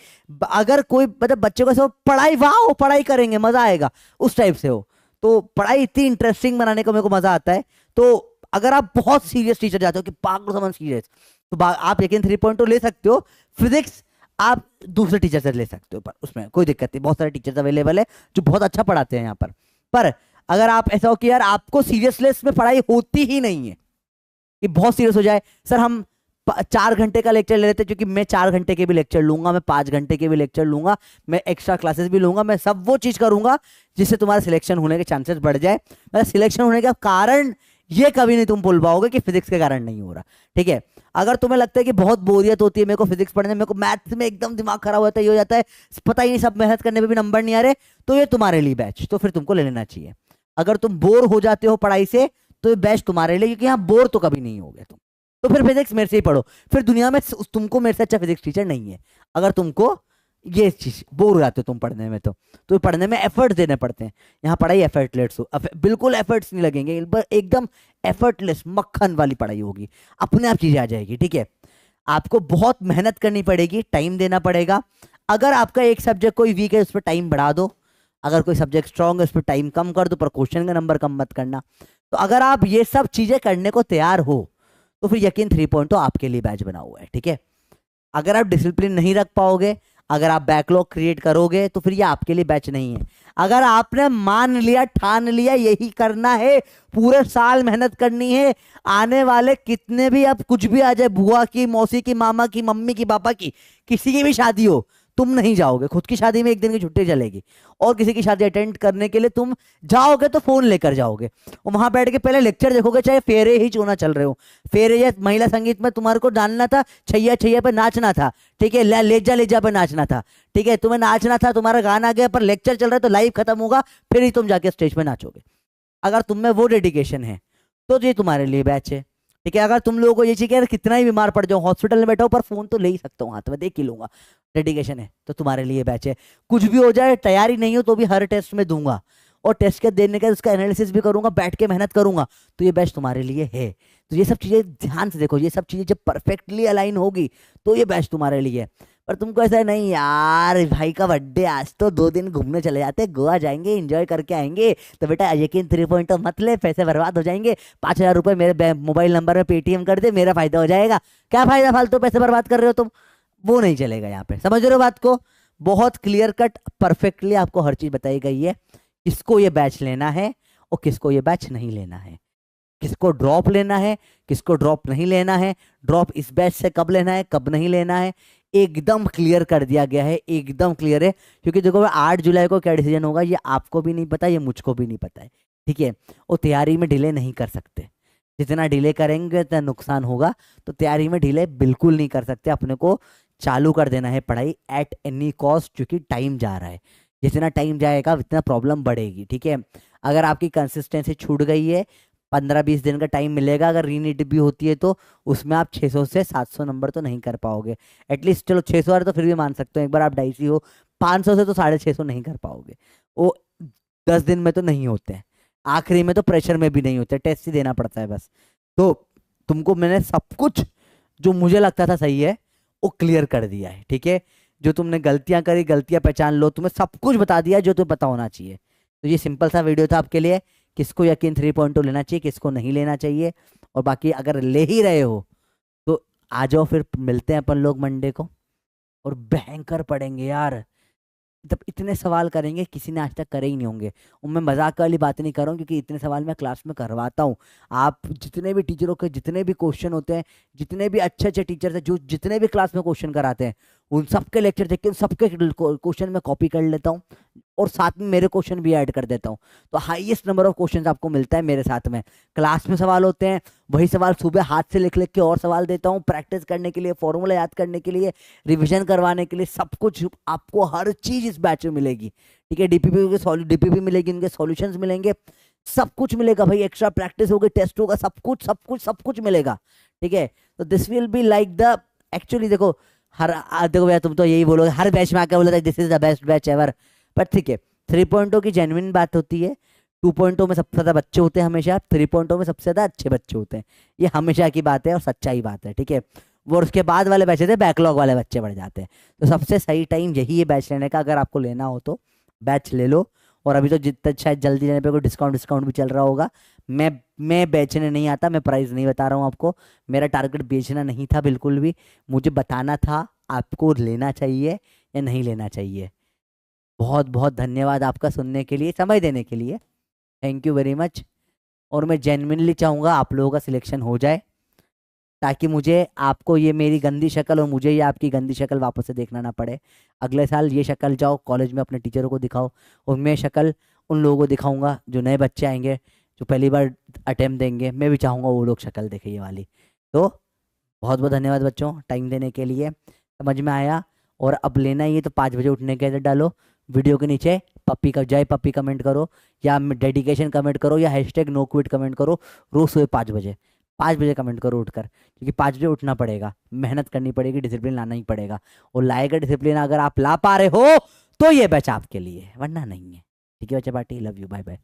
अगर कोई मतलब बच्चों को पढ़ाई, वाह पढ़ाई करेंगे मजा आएगा, उस टाइप से हो, तो पढ़ाई इतनी इंटरेस्टिंग बनाने को मेरे को मजा आता है। तो अगर आप बहुत सीरियस टीचर जाते हो कि पागल समझ सीरियस, तो आप यकीन 3.2 ले सकते हो। फिजिक्स आप दूसरे टीचर से ले सकते हो, पर उसमें कोई दिक्कत नहीं, बहुत सारे टीचर्स अवेलेबल है जो बहुत अच्छा पढ़ाते हैं यहाँ पर अगर आप ऐसा हो कि यार आपको सीरियसनेस में पढ़ाई होती ही नहीं है, कि बहुत सीरियस हो जाए, सर हम 4 घंटे का लेक्चर ले लेते, क्योंकि मैं 4 घंटे के भी लेक्चर लूंगा, मैं 5 घंटे के भी लेक्चर लूंगा, मैं एक्स्ट्रा क्लासेस भी लूंगा, मैं सब वो चीज करूंगा जिससे तुम्हारा सिलेक्शन होने के चांसेस बढ़ जाए। मतलब सिलेक्शन होने का कारण ये कभी नहीं तुम बोल पाओगे कि फिजिक्स के कारण नहीं हो रहा। ठीक है, अगर तुम्हें लगता है कि बहुत बोरियत होती है मेरे को फिजिक्स पढ़ने में, मेरे को मैथ्स में एकदम दिमाग खराब होता है, ये हो जाता है, पता ही नहीं, सब मेहनत करने पे भी नंबर नहीं आ रहे, तो ये तुम्हारे लिए बैच, तो फिर तुमको ले लेना चाहिए। अगर तुम बोर हो जाते हो पढ़ाई से, तो ये बेस्ट तुम्हारे लिए, क्योंकि यहाँ बोर तो कभी नहीं होगे तुम, तो फिर फिजिक्स मेरे से ही पढ़ो। फिर दुनिया में तुमको मेरे से अच्छा फिजिक्स टीचर नहीं है। अगर तुमको ये चीज बोर हो जाते हो तुम पढ़ने में, तो पढ़ने में एफर्ट्स देने पड़ते हैं। यहाँ पढ़ाई एफर्टलेस हो, बिल्कुल एफर्ट्स नहीं लगेंगे, एकदम एफर्टलेस मक्खन वाली पढ़ाई होगी, अपने आप चीजें आ जाएगी। ठीक है, आपको बहुत मेहनत करनी पड़ेगी, टाइम देना पड़ेगा। अगर आपका एक सब्जेक्ट कोई वीक है, उस पर टाइम बढ़ा दो, अगर कोई सब्जेक्ट स्ट्रांग है उस पर टाइम कम कर दो, पर क्वेश्चन का नंबर कम मत करना। तो अगर आप ये सब चीजें करने को तैयार हो, तो फिर यकीन 3.0 आपके लिए बैच बना हुआ है। ठीक है, अगर आप डिसिप्लिन नहीं रख पाओगे, अगर आप बैकलॉग क्रिएट करोगे, तो फिर ये आपके लिए बैच नहीं है। अगर आपने मान लिया, ठान लिया यही करना है, पूरे साल मेहनत करनी है, आने वाले कितने भी, अब कुछ भी आ जाए, बुआ की, मौसी की, मामा की, मम्मी की, पापा की, किसी की भी शादी हो, तुम नहीं जाओगे। खुद की शादी में एक दिन की छुट्टी चलेगी, और किसी की शादी अटेंड करने के लिए तुम जाओगे तो फोन लेकर जाओगे, और वहां बैठ के पहले लेक्चर देखोगे, चाहे फेरे ही चूना चल रहे हो। फेरे या महिला संगीत में तुम्हारे को डालना था, छैया छैया पे नाचना था, ठीक है, लेजा पे नाचना था, ठीक है, तुम्हें नाचना था, तुम्हारा गाना गया, पर लेक्चर चल रहा है तो लाइव खत्म होगा, फिर ही तुम जाके स्टेज पे नाचोगे। अगर तुम में वो डेडिकेशन है तो ये तुम्हारे लिए बैच है। ठीक है, अगर तुम लोगों को ये चाहिए कि कितना ही बीमार पड़ जाओ, हॉस्पिटल में बैठो, पर फोन तो ले ही सकता हूँ हाथ में, देख ही लूंगा, डेडिकेशन है तो तुम्हारे लिए बैच है। कुछ भी हो जाए, तैयारी नहीं हो तो भी हर टेस्ट में दूंगा, और टेस्ट के देने का उसका एनालिसिस भी करूंगा, बैठ के मेहनत करूंगा, तो ये बैच तुम्हारे लिए है। तो ये सब चीजें ध्यान से देखो, ये सब चीजें जब परफेक्टली अलाइन होगी तो ये बैच तुम्हारे लिए है। पर तुमको ऐसा नहीं यार भाई का बर्थडे, आज तो 2 दिन घूमने चले जाते, गोवा जाएंगे, एंजॉय करके आएंगे, तो बेटा यकीन 3.0 मत ले, पैसे बर्बाद हो जाएंगे, 5,000 रुपये मेरे मोबाइल नंबर में पेटीएम कर दे, मेरा फायदा हो जाएगा। क्या फायदा, फालतू पैसे बर्बाद कर रहे हो तुम, वो नहीं चलेगा यहाँ पे। समझ रहे हो बात को? बहुत क्लियर कट परफेक्टली आपको हर चीज बताई गई है, किसको ये बैच लेना है और किसको ये बैच नहीं लेना है, किसको ड्रॉप लेना है, किसको ड्रॉप नहीं लेना है, ड्रॉप इस बैच से कब लेना है, कब नहीं लेना है, एकदम क्लियर कर दिया गया है, एकदम क्लियर है। क्योंकि देखो 8 जुलाई को क्या डिसीजन होगा ये आपको भी नहीं पता, ये मुझको भी नहीं पता है। ठीक है, वो तैयारी में डिले नहीं कर सकते, जितना डिले करेंगे उतना नुकसान होगा, तो तैयारी में डिले बिल्कुल नहीं कर सकते। अपने को चालू कर देना है पढ़ाई एट एनी कॉस्ट, क्योंकि टाइम जा रहा है, जितना टाइम जाएगा उतना प्रॉब्लम बढ़ेगी। ठीक है, अगर आपकी कंसिस्टेंसी छूट गई है, 15-20 दिन का टाइम मिलेगा, अगर रीनीट भी होती है तो उसमें आप 600 से 700 नंबर तो नहीं कर पाओगे। एटलीस्ट चलो 600 तो फिर भी मान सकते हो, एक बार आप डाइसी हो, 500 से तो 650 नहीं कर पाओगे, वो 10 दिन में तो नहीं होते हैं, आखिरी में तो प्रेशर में भी नहीं होते, टेस्ट ही देना पड़ता है बस। तो तुमको मैंने सब कुछ जो मुझे लगता था सही है वो क्लियर कर दिया है, ठीक है। जो तुमने गलतियां करी, गलतियां पहचान लो, तुम्हें सब कुछ बता दिया जो तुम्हें पता होना चाहिए। तो ये सिंपल सा वीडियो था आपके लिए, किसको यकीन 3.2 लेना चाहिए, किसको नहीं लेना चाहिए। और बाकी अगर ले ही रहे हो तो आ जाओ, फिर मिलते हैं अपन लोग मंडे को और भयंकर पढ़ेंगे यार। मतलब इतने सवाल करेंगे किसी ने आज तक करे ही नहीं होंगे। और मैं मजाक वाली बात नहीं कर रहा हूँ, क्योंकि इतने सवाल मैं क्लास में करवाता हूँ। आप जितने भी टीचरों के जितने भी क्वेश्चन होते हैं, जितने भी अच्छे अच्छे टीचर हैं जो जितने भी क्लास में क्वेश्चन कराते हैं, उन सबके लेक्चर देख के उन सबके क्वेश्चन में कॉपी कर लेता हूँ और साथ में मेरे क्वेश्चन भी ऐड कर देता हूँ। तो हाईएस्ट नंबर ऑफ क्वेश्चन आपको मिलता है मेरे साथ में। क्लास में सवाल होते हैं, वही सवाल सुबह हाथ से लिख लिख के और सवाल देता हूँ, प्रैक्टिस करने के लिए, फॉर्मूला याद करने के लिए, रिविजन करवाने के लिए, सब कुछ आपको हर चीज इस बैच में मिलेगी, ठीक है। डीपीपी मिलेगी, उनके सॉल्यूशंस मिलेंगे, सब कुछ मिलेगा भाई। एक्स्ट्रा प्रैक्टिस होगी, टेस्ट होगा, सब कुछ सब कुछ सब कुछ मिलेगा, ठीक है। तो this will be like the actually देखो देखो भैया, तुम तो यही बोलोगे हर बैच में आकर बोला था this is the best batch ever, पर ठीक है 3.0 की जेन्युइन बात होती है। 2.0 में सबसे ज्यादा बच्चे होते हैं हमेशा, 3.0 में सबसे ज्यादा अच्छे बच्चे होते हैं, ये हमेशा की बात है और सच्चाई बात है, ठीक है। वो उसके बाद वाले बैच थे बैकलॉग वाले बच्चे बढ़ जाते हैं। तो सबसे सही टाइम यही है बैच लेने का, अगर आपको लेना हो तो बैच ले लो। और अभी तो जितना शायद जल्दी लेने पे कोई डिस्काउंट भी चल रहा होगा। मैं बेचने नहीं आता, मैं प्राइस नहीं बता रहा हूँ आपको, मेरा टारगेट बेचना नहीं था बिल्कुल भी, मुझे बताना था आपको लेना चाहिए या नहीं लेना चाहिए। बहुत बहुत धन्यवाद आपका सुनने के लिए, समय देने के लिए, थैंक यू वेरी मच। और मैं जेन्युइनली चाहूँगा आप लोगों का सिलेक्शन हो जाए, ताकि मुझे आपको ये मेरी गंदी शक्ल और मुझे ये आपकी गंदी शक्ल वापस से देखना ना पड़े। अगले साल ये शक्ल जाओ कॉलेज में अपने टीचरों को दिखाओ, और मैं शक्ल उन लोगों को दिखाऊंगा जो नए बच्चे आएंगे, जो पहली बार अटेम्प्ट देंगे, मैं भी चाहूँगा वो लोग शक्ल देखे ये वाली। तो बहुत बहुत धन्यवाद बच्चों टाइम देने के लिए, समझ में आया। और अब लेना ही है तो 5 बजे उठने के डालो, वीडियो के नीचे पप्पी का जय पप्पी कमेंट करो, या डेडिकेशन कमेंट करो, या हैशटैग नो क्विट कमेंट करो। रोज सुबह 5 बजे, 5 बजे कमेंट करो उठकर, क्योंकि 5 बजे उठना पड़ेगा, मेहनत करनी पड़ेगी, डिसिप्लिन लाना ही पड़ेगा। और लाएगा डिसिप्लिन अगर आप ला पा रहे हो तो ये बैच आपके लिए, वरना नहीं है, ठीक है बच्चा party, love you, bye bye.